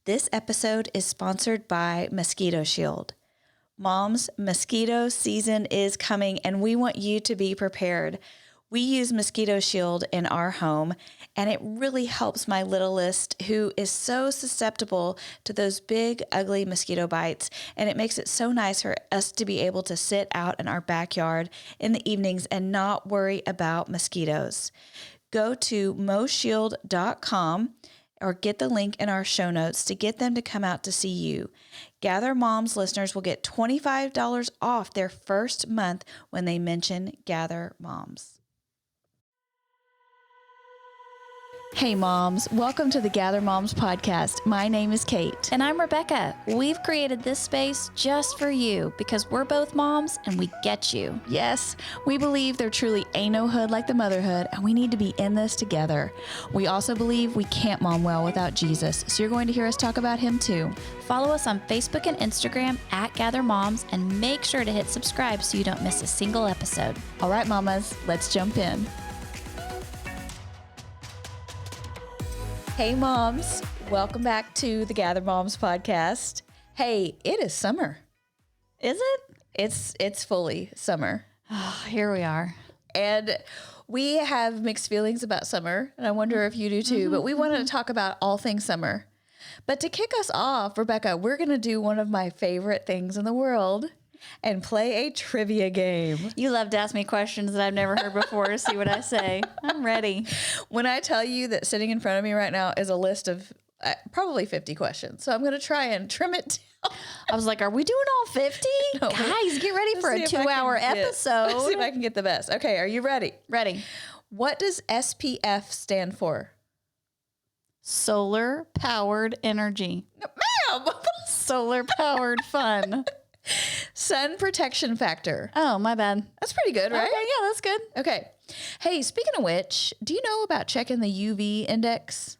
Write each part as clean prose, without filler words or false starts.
This episode is sponsored by Mosquito Shield. Mom's mosquito season is coming and we want you to be prepared. We use Mosquito Shield in our home and it really helps my littlest who is so susceptible to those big, ugly mosquito bites. And it makes it so nice for us to be able to sit out in our backyard in the evenings and not worry about mosquitoes. Go to moshield.com or get the link in our show notes to get them to come out to see you. Gather Moms listeners will get $25 off their first month when they mention Gather Moms. Hey moms, welcome to the Gather Moms podcast. My name is Kate. And I'm Rebecca. We've created this space just for you because we're both moms and we get you. Yes, we believe there truly ain't no hood like the motherhood and we need to be in this together. We also believe we can't mom well without Jesus, so you're going to hear us talk about him too. Follow us on Facebook and Instagram at Gather Moms and make sure to hit subscribe so you don't miss a single episode. All right, mamas, let's jump in. Hey moms, welcome back to the Gather Moms podcast. Hey, it is summer. Is it? It's fully summer. Oh, here we are. And we have mixed feelings about summer, and I wonder if you do too, but we wanted to talk about all things summer. But to kick us off, Rebecca, we're going to do one of my favorite things in the world and play a trivia game. You love to ask me questions that I've never heard before to see what I say. I'm ready. When I tell you that sitting in front of me right now is a list of probably 50 questions. So I'm going to try and trim it down. I was like, are we doing all 50? No, guys, get ready for a 2-hour episode. Let's see if I can get the best. Okay, are you ready? Ready. What does SPF stand for? Solar powered energy. Ma'am! Solar powered fun. Sun protection factor. Oh, my bad. That's pretty good, right? Okay, yeah, that's good. Okay. Hey, speaking of which, do you know about checking the UV index?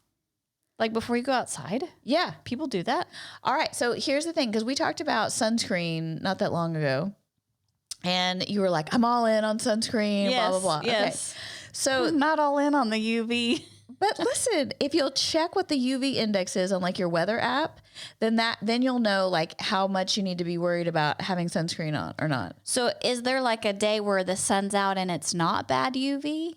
Like before you go outside? Yeah. People do that? All right. So here's the thing, because we talked about sunscreen not that long ago. And you were like, I'm all in on sunscreen, Yes, blah, blah, blah. yes. Okay. So, Not all in on the UV. but listen, if you'll check what the UV index is on like your weather app, then you'll know like how much you need to be worried about having sunscreen on or not. So is there like a day where the sun's out and it's not bad UV?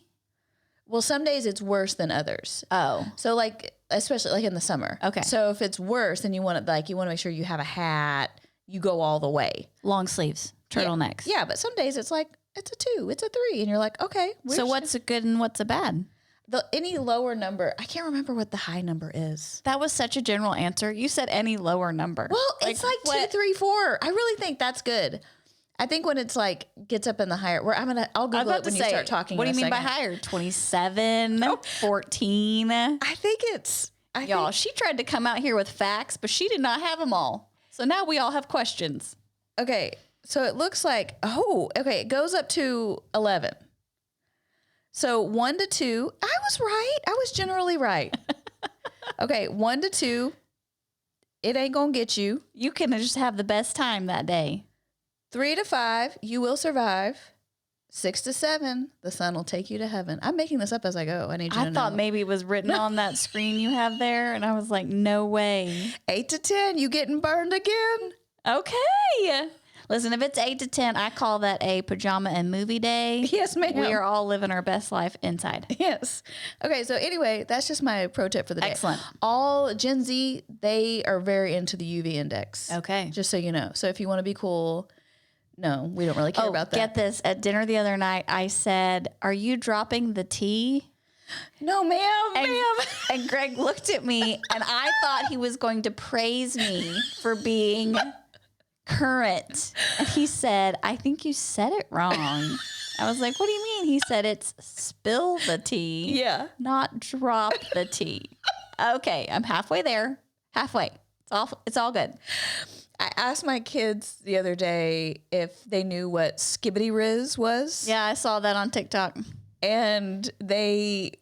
Well, some days it's worse than others. Oh. So like, especially like in the summer. Okay. So if it's worse, then you want to make sure you have a hat, you go all the way. Long sleeves, turtlenecks. Yeah, but some days it's like, it's a 2, it's a 3. And you're like, okay. So what's a good and what's a bad? Any lower number, I can't remember what the high number is. That was such a general answer. You said any lower number. Well, it's like 2, 3, 4. I really think that's good. I think when it's like gets up in the higher, I'll Google it when you start talking. What do you mean by higher? 27, 14. I think Y'all, she tried to come out here with facts, but she did not have them all. So now we all have questions. Okay. So it looks like, it goes up to 11. So 1 to 2, I was right. I was generally right. Okay, 1 to 2, it ain't gonna get you. You can just have the best time that day. 3 to 5, you will survive. 6 to 7, the sun will take you to heaven. I'm making this up as I go. I need you to know. I thought maybe it was written on that screen you have there, and I was like, no way. 8 to 10, you getting burned again. Okay. Listen, if it's 8 to 10, I call that a pajama and movie day. Yes, ma'am. We are all living our best life inside. Yes. Okay, so anyway, that's just my pro tip for the day. Excellent. All Gen Z, they are very into the UV index. Okay. Just so you know. So if you want to be cool, no, we don't really care about that. Get this. At dinner the other night, I said, are you dropping the tea? No, ma'am, ma'am. And Greg looked at me, and I thought he was going to praise me for being current. And he said, I think you said it wrong. I was like, what do you mean? He said, it's spill the tea. Yeah. Not drop the tea. Okay. I'm halfway there. Halfway. It's all good. I asked my kids the other day if they knew what skibbity riz was. Yeah, I saw that on TikTok. And they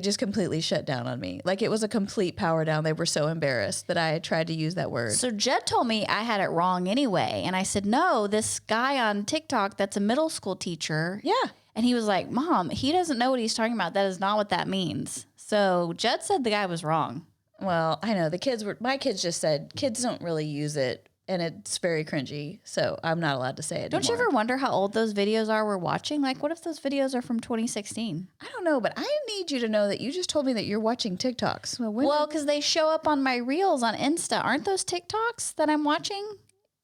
just completely shut down on me. Like it was a complete power down. They were so embarrassed that I had tried to use that word. So Jed told me I had it wrong anyway. And I said, no, this guy on TikTok that's a middle school teacher. Yeah. And he was like, Mom, he doesn't know what he's talking about. That is not what that means. So Jed said the guy was wrong. Well, I know my kids just said kids don't really use it and it's very cringy. So I'm not allowed to say it Don't you anymore. ever wonder how old those videos are we're watching? Like, what if those videos are from 2016? I don't know, but I need you to know that you just told me that you're watching TikToks. Well, because they show up on my reels on Insta. Aren't those TikToks that I'm watching?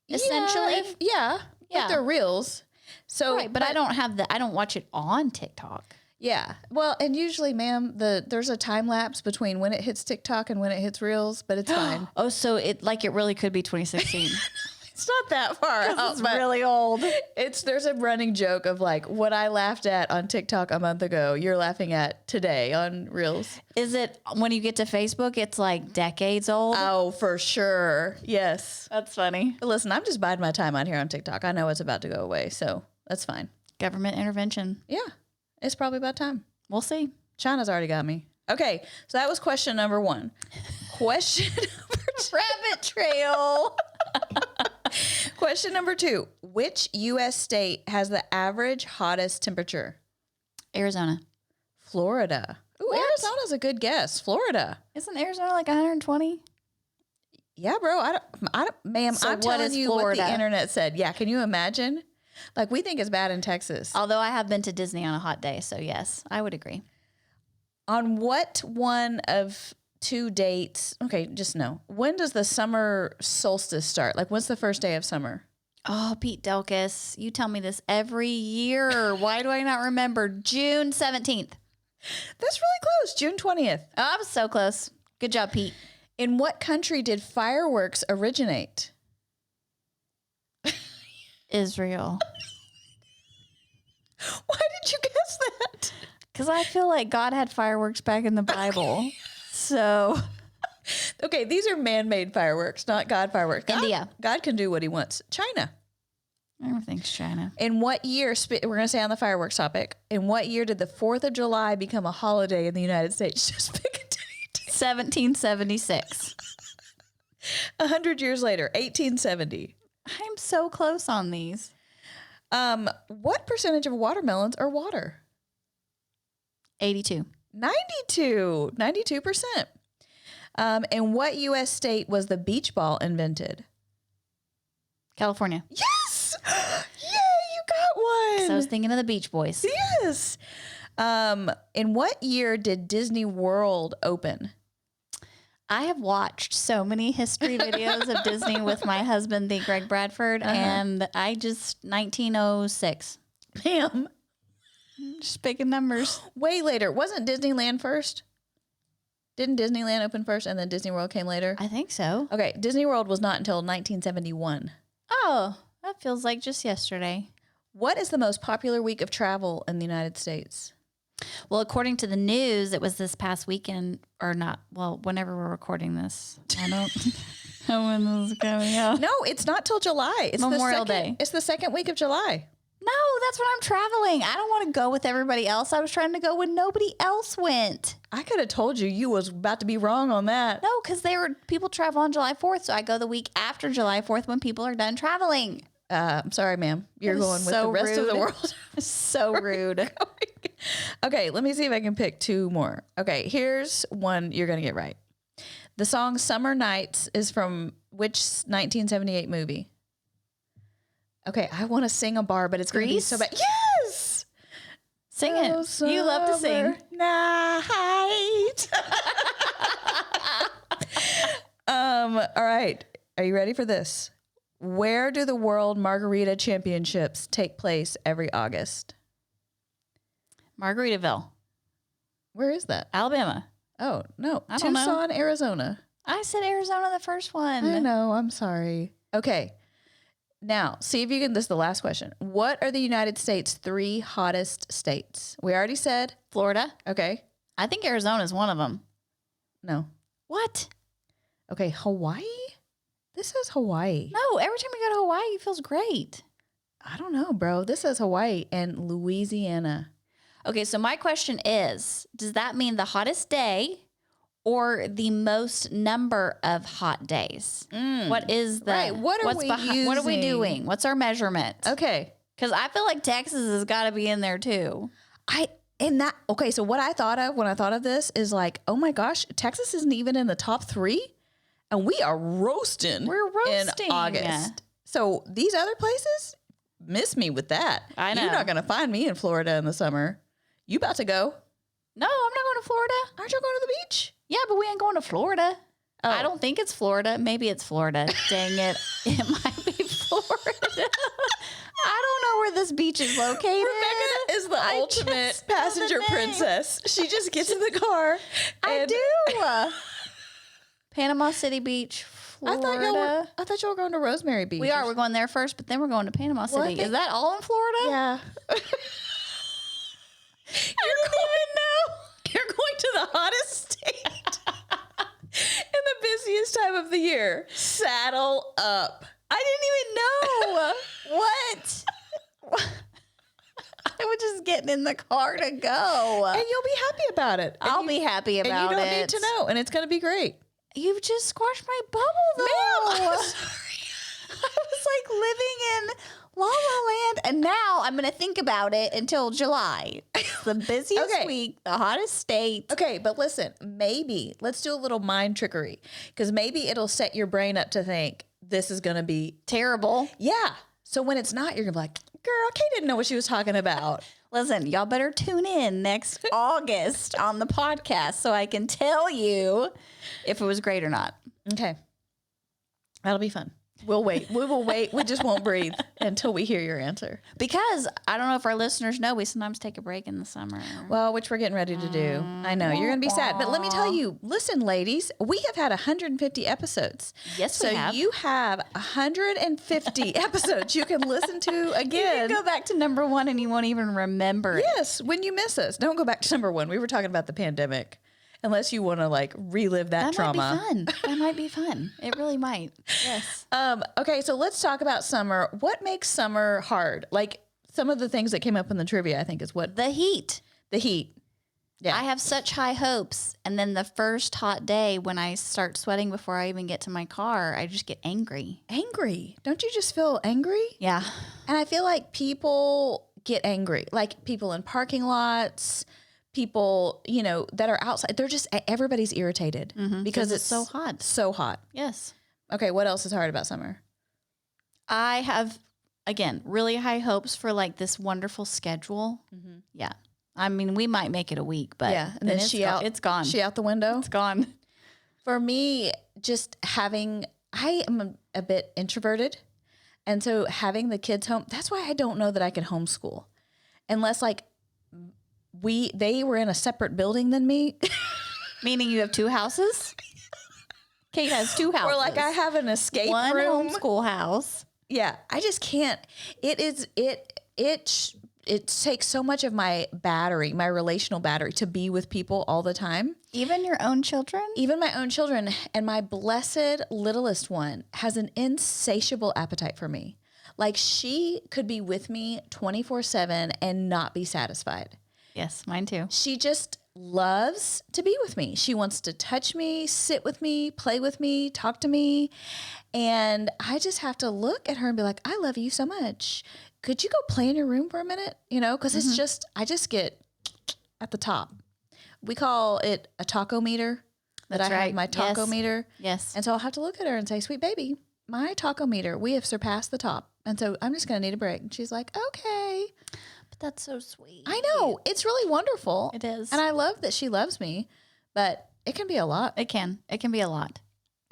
Essentially? Yeah. But they're reels. So, Right, but I don't watch it on TikTok. Yeah. Well, and usually, ma'am, there's a time lapse between when it hits TikTok and when it hits Reels, but it's fine. Oh, so it really could be 2016. It's not that far out. It's really old. There's a running joke of like what I laughed at on TikTok a month ago, you're laughing at today on Reels. Is it when you get to Facebook, it's like decades old? Oh, for sure. Yes. That's funny. But listen, I'm just biding my time out here on TikTok. I know it's about to go away, so that's fine. Government intervention. Yeah. It's probably about time. We'll see. China's already got me. Okay, so that was question number 1. Question number 2. Rabbit trail. Question number 2. Which U.S. state has the average hottest temperature? Arizona. Florida. Ooh, What? Arizona's a good guess. Florida. Isn't Arizona like 120? Yeah, bro. I don't, ma'am, So I'm what telling is you what Florida? the internet said. Yeah, can you imagine? Like, we think it's bad in Texas. Although I have been to Disney on a hot day, so yes, I would agree. On what one of 2 dates? Okay, just no. When does the summer solstice start? Like, when's the first day of summer? Oh, Pete Delkus, you tell me this every year. Why do I not remember? June 17th. That's really close. June 20th. Oh, I was so close. Good job, Pete. In what country did fireworks originate? Israel. Why did you guess that? Because I feel like God had fireworks back in the Bible. So, Okay, these are man-made fireworks, not God fireworks. India. God can do what he wants. China. Everything's China. In what year, we're going to stay on the fireworks topic, in what year did the 4th of July become a holiday in the United States? Just pick a date. 1776. 100 years later, 1870. I'm so close on these. What percentage of watermelons are water? 82. 92%. In what U.S. state was the beach ball invented? California. Yes! Yay, you got one! So I was thinking of the Beach Boys. Yes. In what year did Disney World open? I have watched so many history videos of Disney with my husband, the Greg Bradford, and I just 1906. Ma'am. Just picking numbers. Way later. Wasn't Disneyland first? Didn't Disneyland open first and then Disney World came later? I think so. Okay, Disney World was not until 1971. Oh, that feels like just yesterday. What is the most popular week of travel in the United States? Well, according to the news, it was this past weekend, or not. Well, whenever we're recording this, I don't know when this is coming out. No, it's not till July. It's Memorial the second, Day. It's the second week of July. No, that's when I'm traveling. I don't want to go with everybody else. I was trying to go when nobody else went. I could have told you was about to be wrong on that. No, because people travel on July 4th, so I go the week after July 4th when people are done traveling. I'm sorry, ma'am. You're That is going with so the rest of the rude. world. So rude. Okay, let me see if I can pick 2 more. Okay, here's one you're going to get right. The song Summer Nights is from which 1978 movie? Okay, I want to sing a bar, but it's going to be Grease? so bad. Yes! Sing Oh, it. You love to sing. summer Night. All right. Are you ready for this? Where do the World Margarita Championships take place every August? Margaritaville, Where is that? Alabama. Oh, no. I don't know. Tucson, Arizona. I said Arizona the first one. I know. I'm sorry. Okay. Now, see if you can. This is the last question. What are the United States' 3 hottest states? We already said. Florida. Okay. I think Arizona is one of them. No. What? Okay. Hawaii? This says Hawaii. No, every time we go to Hawaii, it feels great. I don't know, bro. This says Hawaii and Louisiana. Okay, so my question is, does that mean the hottest day or the most number of hot days? What is the Right, what are we What are we using? doing? What's our measurement? Okay. Because I feel like Texas has got to be in there too. Okay, so what I thought of when I thought of this is like, oh my gosh, Texas isn't even in the top 3 and we are roasting. We're roasting in August. So these other places miss me with that. I know. You're not going to find me in Florida in the summer. You about to go? No, I'm not going to Florida. Aren't you going to the beach? Yeah, but we ain't going to Florida. Oh. I don't think it's Florida. Maybe it's Florida. Dang it. It might be Florida. I don't know where this beach is located. Rebecca is the ultimate passenger princess. She just gets in the car. I do. Panama City Beach, Florida. I thought y'all were going to Rosemary Beach. We are. We're going there first, but then we're going to Panama City. Is that all in Florida? Yeah. You're going to the hottest state in the busiest time of the year. Saddle up. I didn't even know. What? I was just getting in the car to go. And you'll be happy about it. I'll be happy about it. And you don't need to know. And it's going to be great. You've just squashed my bubble, though. Ma'am, I'm sorry. I was like living in La La Land, and now I'm going to think about it until July. It's the busiest week, the hottest state. Okay, but listen, maybe let's do a little mind trickery because maybe it'll set your brain up to think this is going to be terrible. Yeah. So when it's not, you're going to be like, girl, Kate didn't know what she was talking about. Listen, y'all better tune in next August on the podcast so I can tell you if it was great or not. Okay. That'll be fun. We'll wait. We will wait. We just won't breathe until we hear your answer. Because I don't know if our listeners know, we sometimes take a break in the summer. Well, which we're getting ready to do. I know. You're going to be sad. But let me tell you, listen, ladies, we have had 150 episodes. Yes, we have. So you have 150 episodes you can listen to again. You can go back to number 1 and you won't even remember it. Yes, when you miss us. Don't go back to number 1. We were talking about the pandemic. Unless you want to like relive that trauma. That might be fun. That might be fun. It really might. Yes. Okay, so let's talk about summer. What makes summer hard? Like some of the things that came up in the trivia, I think, is what? The heat. The heat. Yeah. I have such high hopes. And then the first hot day when I start sweating before I even get to my car, I just get angry. Angry. Don't you just feel angry? Yeah. And I feel like people get angry. Like people in parking lots, people, you know, that are outside. They're just, everybody's irritated because it's so hot. So hot. Yes. Okay, what else is hard about summer? I have, again, really high hopes for like this wonderful schedule. Mm-hmm. Yeah. I mean, we might make it a week, but yeah, and then it's gone. She out the window? It's gone. For me, just I am a bit introverted. And so having the kids home, that's why I don't know that I could homeschool. Unless like they were in a separate building than me. Meaning you have 2 houses? Kate has 2 houses. Or like I have an escape room. One homeschool house. Yeah, I just can't. It takes so much of my battery, my relational battery, to be with people all the time. Even your own children? Even my own children. And my blessed littlest one has an insatiable appetite for me. Like she could be with me 24/7 and not be satisfied. Yes, mine too. She just loves to be with me. She wants to touch me, sit with me, play with me, talk to me. And I just have to look at her and be like, I love you so much. Could you go play in your room for a minute? You know, because it's just, I just get at the top. We call it a taco meter. That's I right. have my taco meter. Yes. And so I'll have to look at her and say, sweet baby, my taco meter, we have surpassed the top. And so I'm just going to need a break. And she's like, okay. But that's so sweet. I know. It's really wonderful. It is. And I love that she loves me, but it can be a lot. It can be a lot.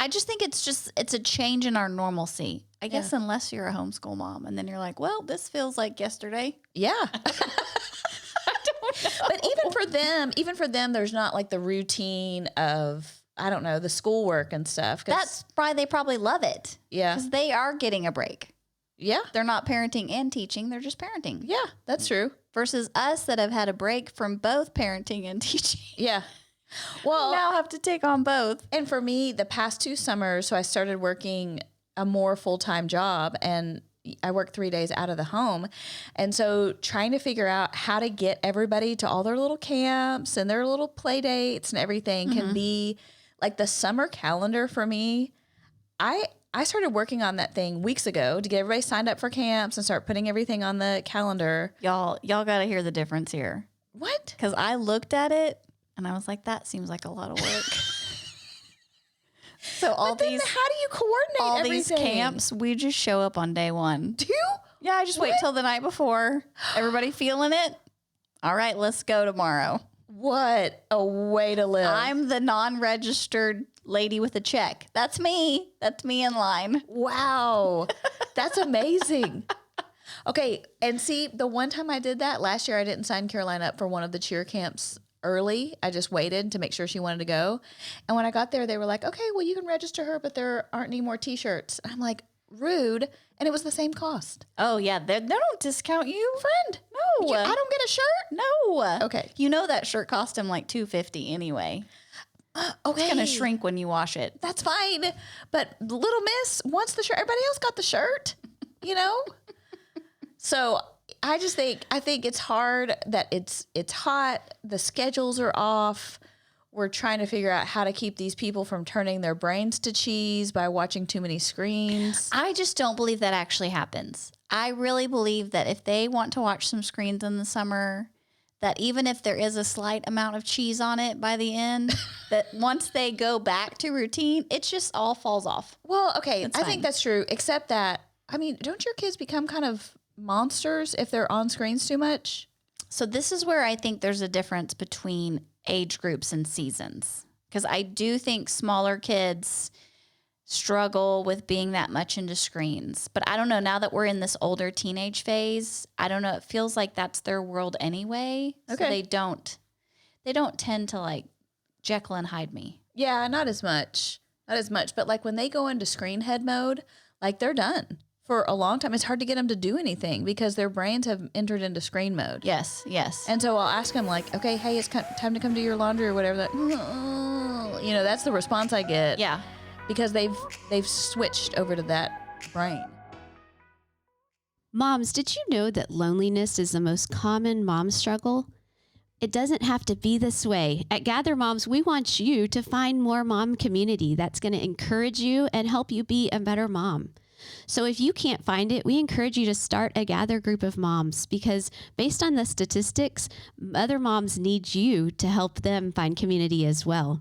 I just think it's a change in our normalcy. I guess unless you're a homeschool mom and then you're like, well, this feels like yesterday. Yeah. I don't know. But even for them, there's not like the routine of, I don't know, the schoolwork and stuff. That's why they probably love it. Yeah. Because they are getting a break. Yeah. They're not parenting and teaching. They're just parenting. Yeah, that's true. Versus us that have had a break from both parenting and teaching. Yeah. Well, now have to take on both. And for me, the past 2 summers, so I started working a more full-time job and I work 3 days out of the home. And so trying to figure out how to get everybody to all their little camps and their little play dates and everything can be like the summer calendar for me. I started working on that thing weeks ago to get everybody signed up for camps and start putting everything on the calendar. Y'all got to hear the difference here. What? Because I looked at it and I was like, that seems like a lot of work. So How do you coordinate all everything? these camps, we just show up on day one. Do you? Yeah, I just wait till the night before. Everybody feeling it? All right, let's go tomorrow. What a way to live. I'm the non-registered lady with a check. That's me. That's me in line. Wow. That's amazing. Okay. And see, the one time I did that last year, I didn't sign Caroline up for one of the cheer camps early. I just waited to make sure she wanted to go. And when I got there, they were like, okay, well, you can register her, but there aren't any more t-shirts. And I'm like, rude. And it was the same cost. Oh, yeah. They don't discount you. Friend. No. I don't get a shirt? No. Okay. You know that shirt cost him like $250 anyway. Okay. It's going to shrink when you wash it. That's fine. But little miss wants the shirt. Everybody else got the shirt, you know? So I think it's hard that it's hot. The schedules are off. We're trying to figure out how to keep these people from turning their brains to cheese by watching too many screens. I just don't believe that actually happens. I really believe that if they want to watch some screens in the summer, that even if there is a slight amount of cheese on it by the end, that once they go back to routine, it just all falls off. Well, okay, It's I fine. think that's true, except that, I mean, don't your kids become kind of monsters if they're on screens too much? So this is where I think there's a difference between age groups and seasons. Because I do think smaller kids struggle with being that much into screens. But I don't know, now that we're in this older teenage phase, I don't know, it feels like that's their world anyway. Okay. So they don't tend to like Jekyll and Hyde me. Yeah, not as much. Not as much. But like when they go into screen head mode, like they're done for a long time. It's hard to get them to do anything because their brains have entered into screen mode. Yes, yes. And so I'll ask them like, okay, hey, it's time to come do your laundry or whatever. That, you know, that's the response I get. Yeah. Because they've switched over to that brain. Moms, did you know that loneliness is the most common mom struggle? It doesn't have to be this way. At Gather Moms, we want you to find more mom community that's going to encourage you and help you be a better mom. So if you can't find it, we encourage you to start a Gather group of moms because based on the statistics, other moms need you to help them find community as well.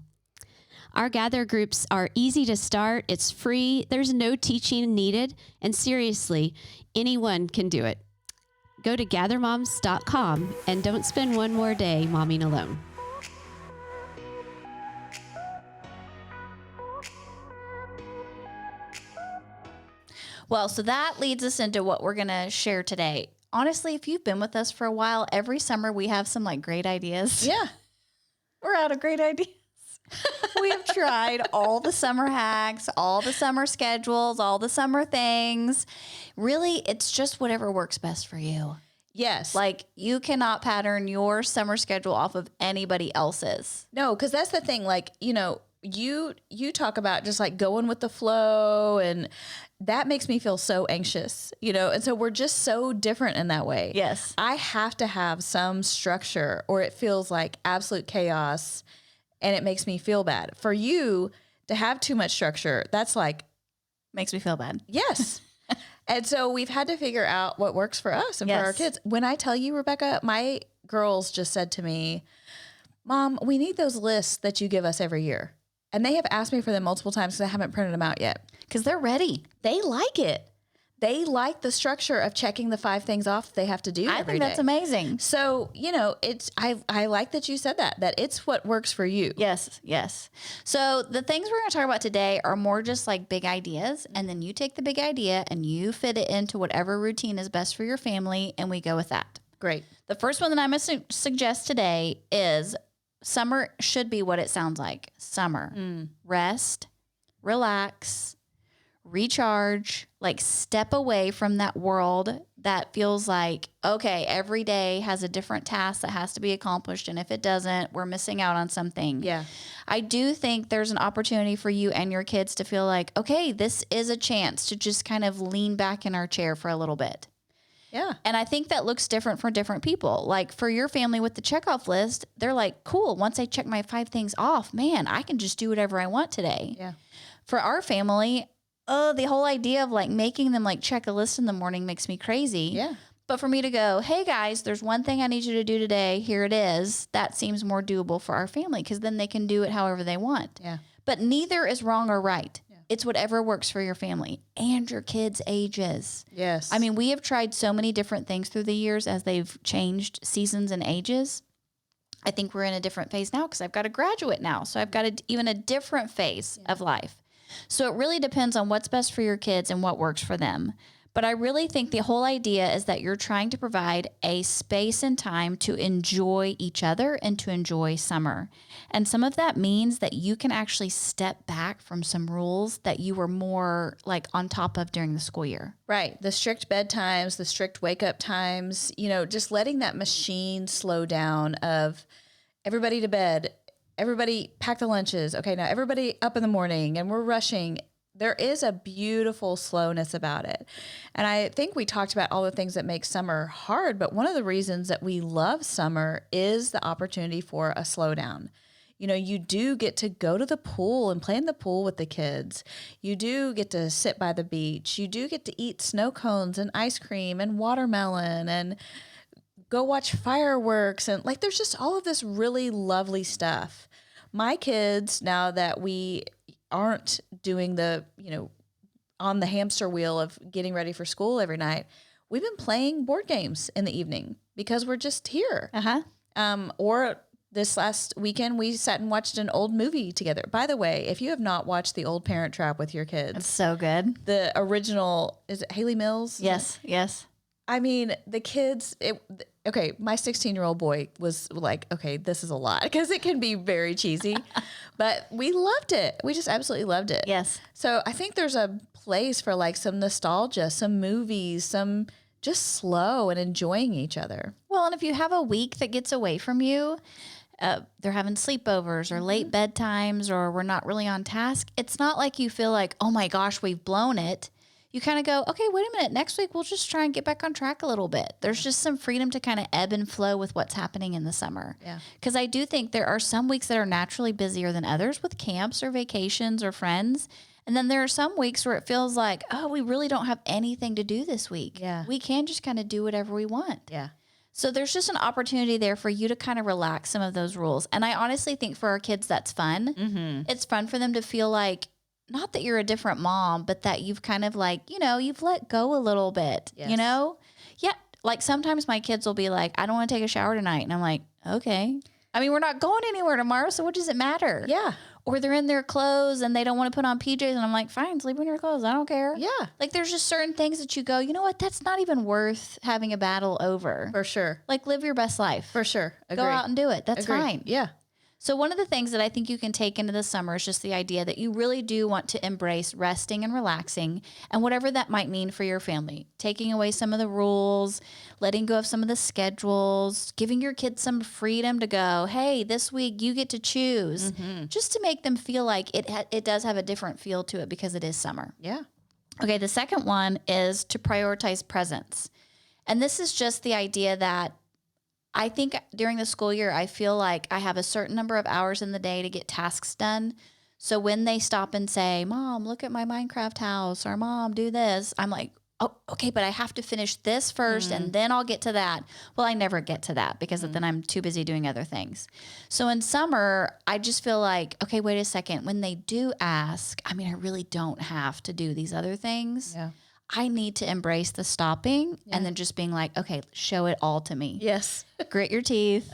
Our Gather groups are easy to start. It's free. There's no teaching needed. And seriously, anyone can do it. Go to gathermoms.com and don't spend one more day momming alone. Well, so that leads us into what we're going to share today. Honestly, if you've been with us for a while, every summer we have some like great ideas. Yeah. We're out of great ideas. We have tried all the summer hacks, all the summer schedules, all the summer things. Really, it's just whatever works best for you. Yes. Like you cannot pattern your summer schedule off of anybody else's. No, because that's the thing. Like, you know, you talk about just like going with the flow, and that makes me feel so anxious, you know? And so we're just so different in that way. Yes. I have to have some structure or it feels like absolute chaos and it makes me feel bad. For you to have too much structure, that's like, Makes me feel bad. yes. And so we've had to figure out what works for us and for our Yes. kids. When I tell you, Rebecca, my girls just said to me, Mom, we need those lists that you give us every year. And they have asked me for them multiple times because I haven't printed them out yet. Because they're ready. They like it. They like the structure of checking the 5 things off they have to do I every think that's day. amazing. So, you know, I like that you said that it's what works for you. Yes, yes. So the things we're going to talk about today are more just like big ideas. And then you take the big idea and you fit it into whatever routine is best for your family. And we go with that. Great. The first one that I'm going to suggest today is summer should be what it sounds like. Summer. Rest, relax, recharge, like step away from that world that feels like, okay, every day has a different task that has to be accomplished. And if it doesn't, we're missing out on something. Yeah. I do think there's an opportunity for you and your kids to feel like, okay, this is a chance to just kind of lean back in our chair for a little bit. Yeah. And I think that looks different for different people. Like for your family with the checkoff list, they're like, cool, once I check my 5 things off, man, I can just do whatever I want today. Yeah. For our family, the whole idea of like making them like check a list in the morning makes me crazy. Yeah. But for me to go, hey guys, there's one thing I need you to do today. Here it is. That seems more doable for our family because then they can do it however they want. Yeah. But neither is wrong or right. Yeah. It's whatever works for your family and your kids' ages. Yes. I mean, we have tried so many different things through the years as they've changed seasons and ages. I think we're in a different phase now because I've got a graduate now. So I've got even a different phase of life. So it really depends on what's best for your kids and what works for them. But I really think the whole idea is that you're trying to provide a space and time to enjoy each other and to enjoy summer. And some of that means that you can actually step back from some rules that you were more like on top of during the school year. Right. The strict bedtimes, the strict wake up times, just letting that machine slow down of everybody to bed, everybody pack the lunches. Okay, now everybody up in the morning and we're rushing. There is a beautiful slowness about it. And I think we talked about all the things that make summer hard, but one of the reasons that we love summer is the opportunity for a slowdown. You do get to go to the pool and play in the pool with the kids. You do get to sit by the beach. You do get to eat snow cones and ice cream and watermelon and go watch fireworks. And there's just all of this really lovely stuff. My kids, now that we aren't doing the, on the hamster wheel of getting ready for school every night, we've been playing board games in the evening because we're just here. Or this last weekend, we sat and watched an old movie together. By the way, if you have not watched The Old Parent Trap with your kids. It's so good. The original, is it Haley Mills? Yes, yes. I mean, the kids, my 16-year-old boy was like, okay, this is a lot because it can be very cheesy, but we loved it. We just absolutely loved it. Yes. So I think there's a place for some nostalgia, some movies, some just slow and enjoying each other. Well, and if you have a week that gets away from you, they're having sleepovers or late bedtimes or we're not really on task, it's not like you feel like, oh my gosh, we've blown it. You kind of go, okay, wait a minute. Next week, we'll just try and get back on track a little bit. There's just some freedom to kind of ebb and flow with what's happening in the summer. Yeah. Because I do think there are some weeks that are naturally busier than others with camps or vacations or friends. And then there are some weeks where it feels like, oh, we really don't have anything to do this week. Yeah. We can just kind of do whatever we want. Yeah. So there's just an opportunity there for you to kind of relax some of those rules. And I honestly think for our kids, that's fun. Mm-hmm. It's fun for them to feel like, not that you're a different mom, but that you've kind of you've let go a little bit, Yes. Yeah. Sometimes my kids will be like, I don't want to take a shower tonight. And I'm like, okay. I mean, we're not going anywhere tomorrow. So what does it matter? Yeah. Or they're in their clothes and they don't want to put on PJs. And I'm like, fine, sleep in your clothes. I don't care. Yeah. There's just certain things that you go, you know what? That's not even worth having a battle over. For sure. Live your best life. For sure. Agree. Go out and do it. That's Agree. fine. Yeah. So one of the things that I think you can take into the summer is just the idea that you really do want to embrace resting and relaxing and whatever that might mean for your family. Taking away some of the rules, letting go of some of the schedules, giving your kids some freedom to go, hey, this week you get to choose, just to make them feel like it does have a different feel to it because it is summer. Yeah. Okay, the second one is to prioritize presence. And this is just the idea that I think during the school year, I feel like I have a certain number of hours in the day to get tasks done. So when they stop and say, Mom, look at my Minecraft house, or Mom, do this, I'm like, oh, okay, but I have to finish this first and then I'll get to that. Well, I never get to that because then I'm too busy doing other things. So in summer, I just feel like, okay, wait a second. When they do ask, I mean, I really don't have to do these other things. Yeah. I need to embrace the stopping and then just being like, okay, show it all to me. Yes. Grit your teeth,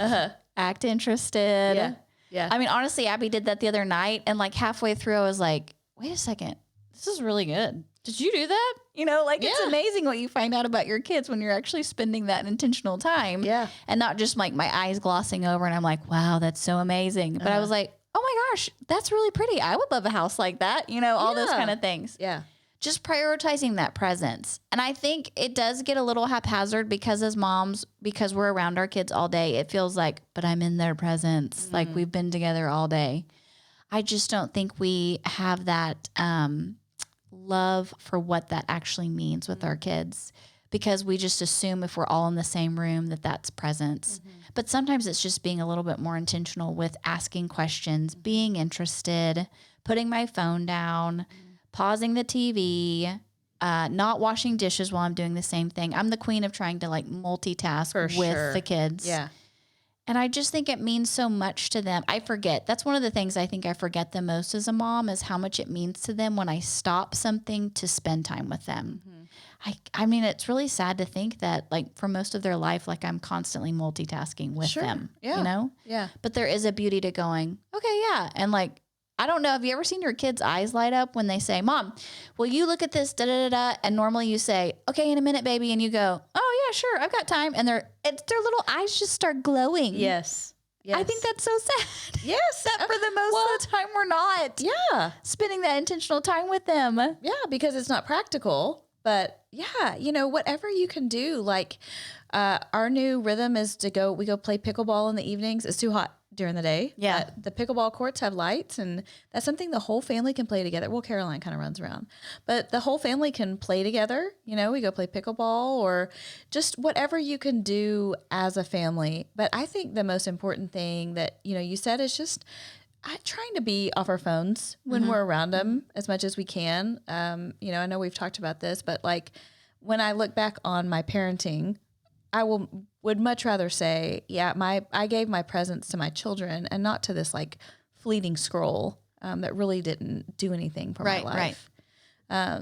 act interested. Yeah. Yeah. I mean, honestly, Abby did that the other night. And halfway through, I was like, wait a second, this is really good. Did you do that? It's amazing what you find out about your kids when you're actually spending that intentional time. Yeah. And not just my eyes glossing over and I'm like, wow, that's so amazing. But I was like, oh my gosh, that's really pretty. I would love a house like that. All those kind of things. Yeah. Just prioritizing that presence. And I think it does get a little haphazard because as moms, because we're around our kids all day, it feels like, but I'm in their presence. Like we've been together all day. I just don't think we have that love for what that actually means with our kids because we just assume if we're all in the same room that that's presence. But sometimes it's just being a little bit more intentional with asking questions, being interested, putting my phone down, pausing the TV, not washing dishes while I'm doing the same thing. I'm the queen of trying to like multitask with the kids. Yeah. And I just think it means so much to them. I forget. That's one of the things I think I forget the most as a mom is how much it means to them when I stop something to spend time with them. I mean, it's really sad to think that like for most of their life, like I'm constantly multitasking with them, you know? Yeah. But there is a beauty to going, okay, yeah. And like, I don't know. Have you ever seen your kids' eyes light up when they say, Mom, will you look at this, da da da da? And normally you say, okay, in a minute, baby. And you go, oh yeah, sure. I've got time. And their little eyes just start glowing. Yes. I think that's so sad. Yes. That for the most of the time we're not spending that intentional time with them. Yeah, because it's not practical. But yeah, you know, whatever you can do. Like our new rhythm is we go play pickleball in the evenings. It's too hot during the day. Yeah. The pickleball courts have lights, and that's something the whole family can play together. Well, Caroline kind of runs around, but the whole family can play together. You know, we go play pickleball or just whatever you can do as a family. But I think the most important thing that, you know, you said is just trying to be off our phones when we're around them as much as we can. You know, I know we've talked about this, but like when I look back on my parenting, I would much rather say, I gave my presence to my children and not to this like fleeting scroll that really didn't do anything for my life.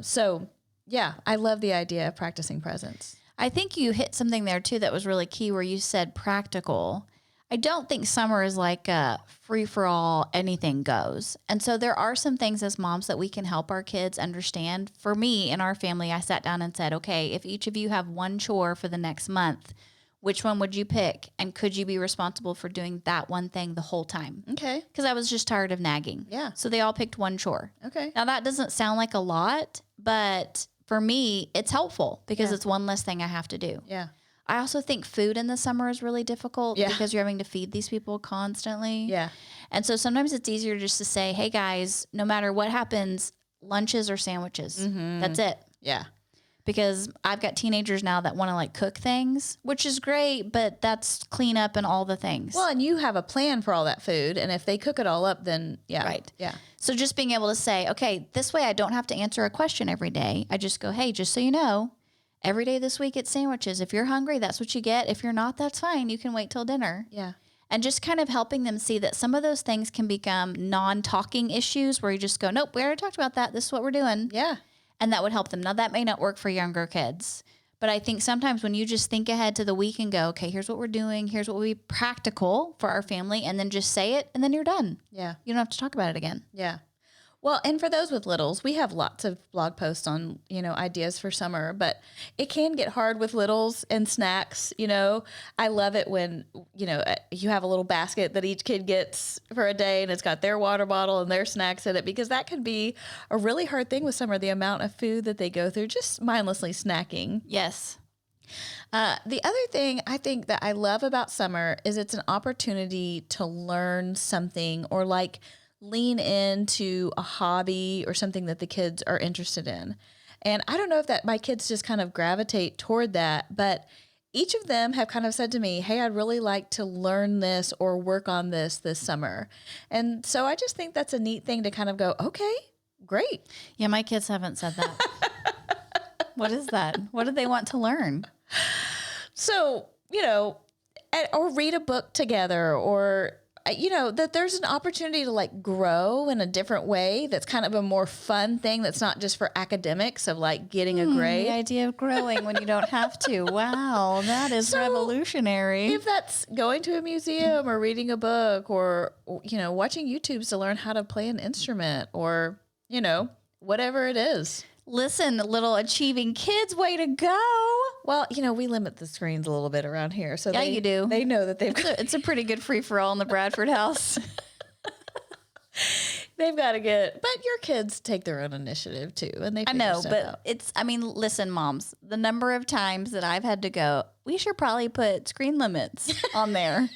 So yeah, I love the idea of practicing presence. I think you hit something there too that was really key where you said practical. I don't think summer is like a free for all, anything goes. And so there are some things as moms that we can help our kids understand. For me in our family, I sat down and said, okay, if each of you have one chore for the next month, which one would you pick? And could you be responsible for doing that one thing the whole time? Okay. Because I was just tired of nagging. Yeah. So they all picked one chore. Okay. Now that doesn't sound like a lot, but for me, it's helpful because it's one less thing I have to do. Yeah. I also think food in the summer is really difficult because you're having to feed these people constantly. Yeah. And so sometimes it's easier just to say, hey guys, no matter what happens, lunches or sandwiches. That's it. Yeah. Because I've got teenagers now that want to like cook things, which is great, but that's clean up and all the things. Well, and you have a plan for all that food. And if they cook it all up, then Right. Yeah. So just being able to say, okay, this way I don't have to answer a question every day. I just go, hey, just so you know, every day this week it's sandwiches. If you're hungry, that's what you get. If you're not, that's fine. You can wait till dinner. Yeah. And just kind of helping them see that some of those things can become non-talking issues where you just go, nope, we already talked about that. This is what we're doing. Yeah. And that would help them. Now, that may not work for younger kids. But I think sometimes when you just think ahead to the week and go, okay, here's what we're doing. Here's what would be practical for our family. And then just say it and then you're done. Yeah. You don't have to talk about it again. Yeah. Well, and for those with littles, we have lots of blog posts on, you know, ideas for summer, but it can get hard with littles and snacks. You know, I love it when, you know, you have a little basket that each kid gets for a day and it's got their water bottle and their snacks in it, because that can be a really hard thing with summer, the amount of food that they go through, just mindlessly snacking. Yes. The other thing I think that I love about summer is it's an opportunity to learn something or like lean into a hobby or something that the kids are interested in. And I don't know if that my kids just kind of gravitate toward that, but each of them have kind of said to me, hey, I'd really like to learn this or work on this summer. And so I just think that's a neat thing to kind of go, okay, great. Yeah, my kids haven't said that. What is that? What do they want to learn? So, you know, or read a book together, or you know, that there's an opportunity to like grow in a different way. That's kind of a more fun thing. That's not just for academics of like getting a grade. The idea of growing when you don't have to. Wow, that is revolutionary. If that's going to a museum or reading a book or, you know, watching YouTubes to learn how to play an instrument or, you know, whatever it is. Listen, little achieving kids, way to go. Well, you know, we limit the screens a little bit around here. So you do. They know that It's a pretty good free-for-all in the Bradford house. They've got to get, but your kids take their own initiative too. And they I know, but listen, moms, the number of times that I've had to go, we should probably put screen limits on there.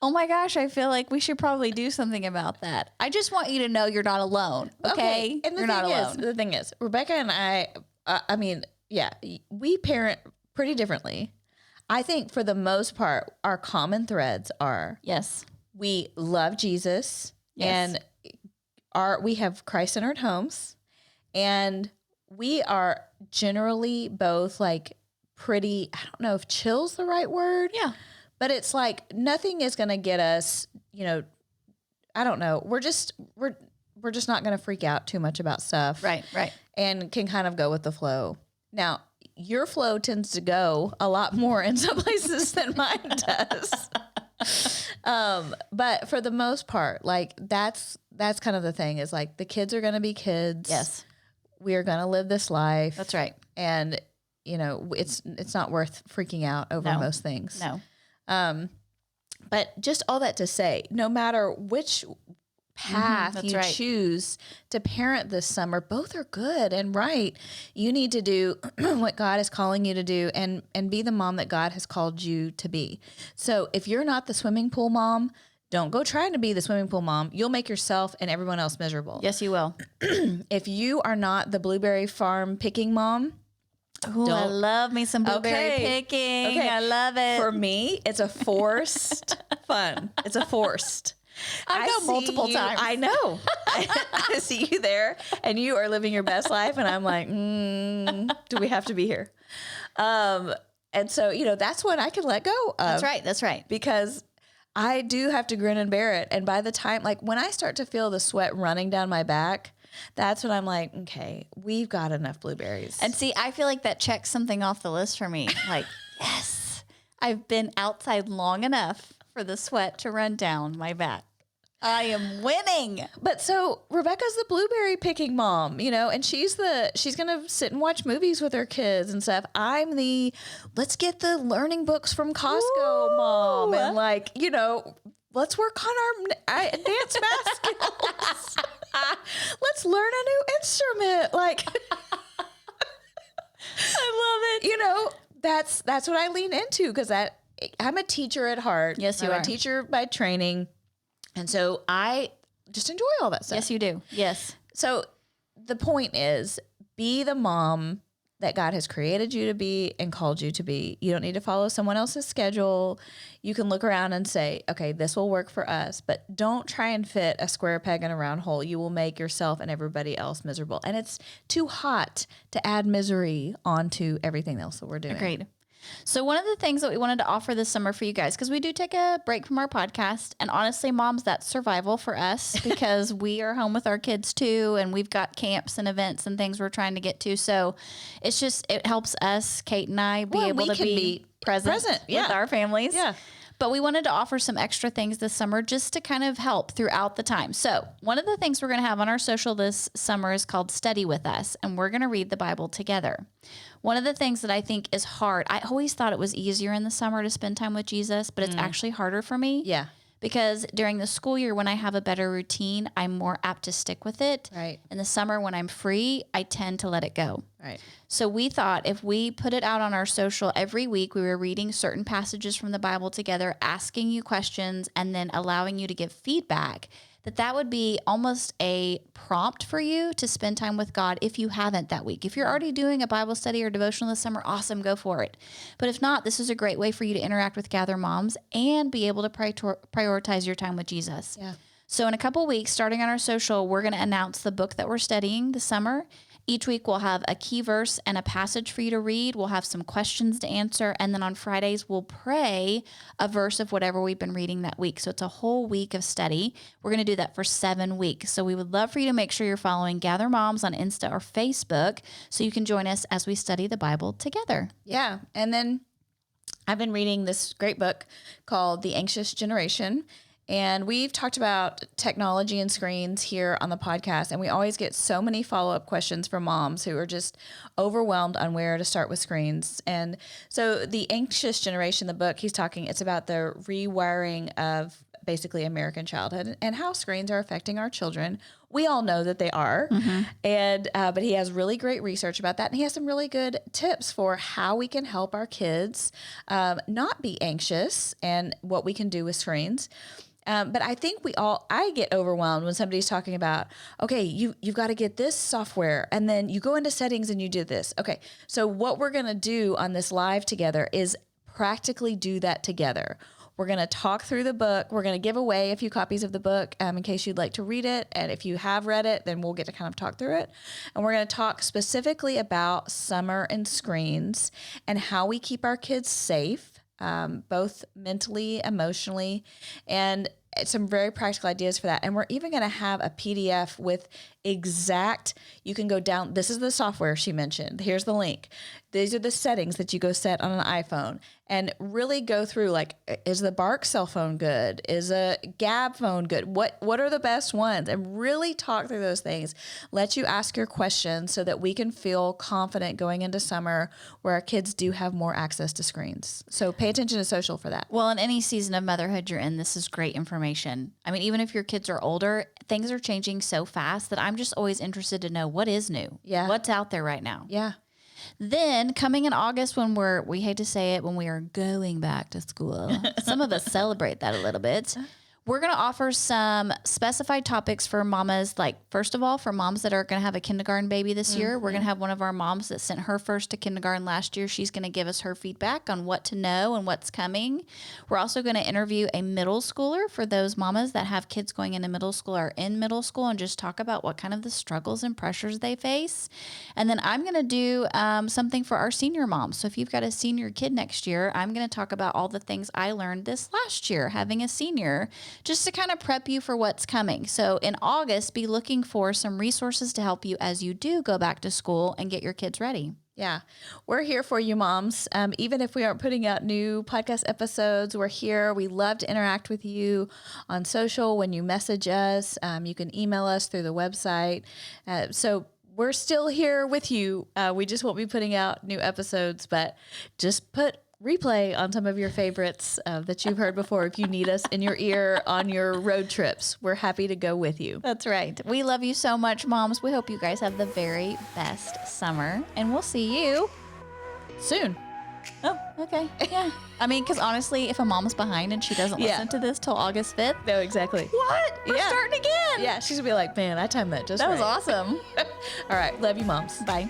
Oh my gosh, I feel like we should probably do something about that. I just want you to know you're not alone, okay? And you're not alone. The thing is, Rebecca and we parent pretty differently. I think for the most part, our common threads are, yes, we love Jesus, yes, and we have Christ-centered homes, and we are generally both like pretty, I don't know if chill's the right word. Yeah. But it's like nothing is going to get us, I don't know. We're just not going to freak out too much about stuff. Right. And can kind of go with the flow. Now, your flow tends to go a lot more in some places than mine does. But for the most part, like that's kind of the thing is like the kids are going to be kids. Yes. We are going to live this life. That's right. And it's not worth freaking out over most things. No. But just all that to say, no matter which path you choose to parent this summer, both are good and right. You need to do what God is calling you to do and be the mom that God has called you to be. So if you're not the swimming pool mom, don't go trying to be the swimming pool mom. You'll make yourself and everyone else miserable. Yes, you will. If you are not the blueberry farm picking mom, Ooh, I love me some blueberry picking. Okay. I love it. For me, it's a forced fun. It's a forced. I've got multiple times. I know. I see you there, and you are living your best life, and I'm like, do we have to be here? And so, that's when I can let go of. That's right. Because I do have to grin and bear it. And by the time, like when I start to feel the sweat running down my back, that's when I'm like, okay, we've got enough blueberries. And see, I feel like that checks something off the list for me. Like, yes, I've been outside long enough for the sweat to run down my back. I am winning. But so Rebecca's the blueberry picking mom, and she's going to sit and watch movies with her kids and stuff. I'm the, let's get the learning books from Costco mom. And like, let's work on our dance math skills. Let's learn a new instrument. Like, I love it. That's what I lean into because I'm a teacher at heart. Yes, you I'm are. a teacher by training. And so I just enjoy all that stuff. Yes, you do. Yes. So the point is, be the mom that God has created you to be and called you to be. You don't need to follow someone else's schedule. You can look around and say, okay, this will work for us, but don't try and fit a square peg in a round hole. You will make yourself and everybody else miserable. And it's too hot to add misery onto everything else that we're doing. Agreed. So one of the things that we wanted to offer this summer for you guys, because we do take a break from our podcast, and honestly, moms, that's survival for us because we are home with our kids too, and we've got camps and events and things we're trying to get to. So it helps us, Kate and I, be able to be present with our families. Yeah. But we wanted to offer some extra things this summer just to kind of help throughout the time. So one of the things we're going to have on our social this summer is called Study With Us, and we're going to read the Bible together. One of the things that I think is hard, I always thought it was easier in the summer to spend time with Jesus, but it's actually harder for me. Yeah. Because during the school year, when I have a better routine, I'm more apt to stick with it. Right. In the summer, when I'm free, I tend to let it go. Right. So we thought if we put it out on our social every week, we were reading certain passages from the Bible together, asking you questions, and then allowing you to give feedback, that would be almost a prompt for you to spend time with God if you haven't that week. If you're already doing a Bible study or devotional this summer, awesome, go for it. But if not, this is a great way for you to interact with Gather Moms and be able to prioritize your time with Jesus. Yeah. So in a couple weeks, starting on our social, we're going to announce the book that we're studying this summer. Each week we'll have a key verse and a passage for you to read. We'll have some questions to answer. And then on Fridays, we'll pray a verse of whatever we've been reading that week. So it's a whole week of study. We're going to do that for 7 weeks. So we would love for you to make sure you're following Gather Moms on Insta or Facebook so you can join us as we study the Bible together. Yeah. And then I've been reading this great book called The Anxious Generation. And we've talked about technology and screens here on the podcast, and we always get so many follow-up questions from moms who are just overwhelmed on where to start with screens. And so The Anxious Generation, the book, it's about the rewiring of basically American childhood and how screens are affecting our children. We all know that they are. Mm-hmm. And but he has really great research about that. And he has some really good tips for how we can help our kids not be anxious and what we can do with screens. But I think I get overwhelmed when somebody's talking about, okay, you've got to get this software and then you go into settings and you do this. Okay, so what we're going to do on this live together is practically do that together. We're going to talk through the book. We're going to give away a few copies of the book in case you'd like to read it. And if you have read it, then we'll get to kind of talk through it. And we're going to talk specifically about summer and screens and how we keep our kids safe, both mentally, emotionally, and some very practical ideas for that. And we're even going to have a PDF with you can go down. This is the software she mentioned. Here's the link. These are the settings that you go set on an iPhone and really go through, like, is the Bark cell phone good? Is a Gab phone good? What are the best ones? And really talk through those things. Let you ask your questions so that we can feel confident going into summer where our kids do have more access to screens. So pay attention to social for that. Well, in any season of motherhood you're in, this is great information. I mean, even if your kids are older, things are changing so fast that I'm just always interested to know what is new. Yeah. What's out there right now. Yeah. Then coming in August when we hate to say it, when we are going back to school, some of us celebrate that a little bit. We're going to offer some specified topics for mamas. Like, first of all, for moms that are going to have a kindergarten baby this year, we're going to have one of our moms that sent her first to kindergarten last year. She's going to give us her feedback on what to know and what's coming. We're also going to interview a middle schooler for those mamas that have kids going into middle school or in middle school and just talk about what kind of the struggles and pressures they face. And then I'm going to do something for our senior moms. So if you've got a senior kid next year, I'm going to talk about all the things I learned this last year having a senior, just to kind of prep you for what's coming. So in August, be looking for some resources to help you as you do go back to school and get your kids ready. Yeah, we're here for you, moms. Even if we aren't putting out new podcast episodes, we're here. We love to interact with you on social. When you message us, you can email us through the website. So we're still here with you. We just won't be putting out new episodes, but just put replay on some of your favorites that you've heard before. If you need us in your ear on your road trips, we're happy to go with you. That's right. We love you so much, moms. We hope you guys have the very best summer, and we'll see you soon. Oh, okay. Yeah. I mean, because honestly, if a mom's behind and she doesn't listen to this till August 5th. No, exactly. What? We're starting again. Yeah, she's going to be like, man, I timed that just That right. was awesome. All right. Love you, moms. Bye.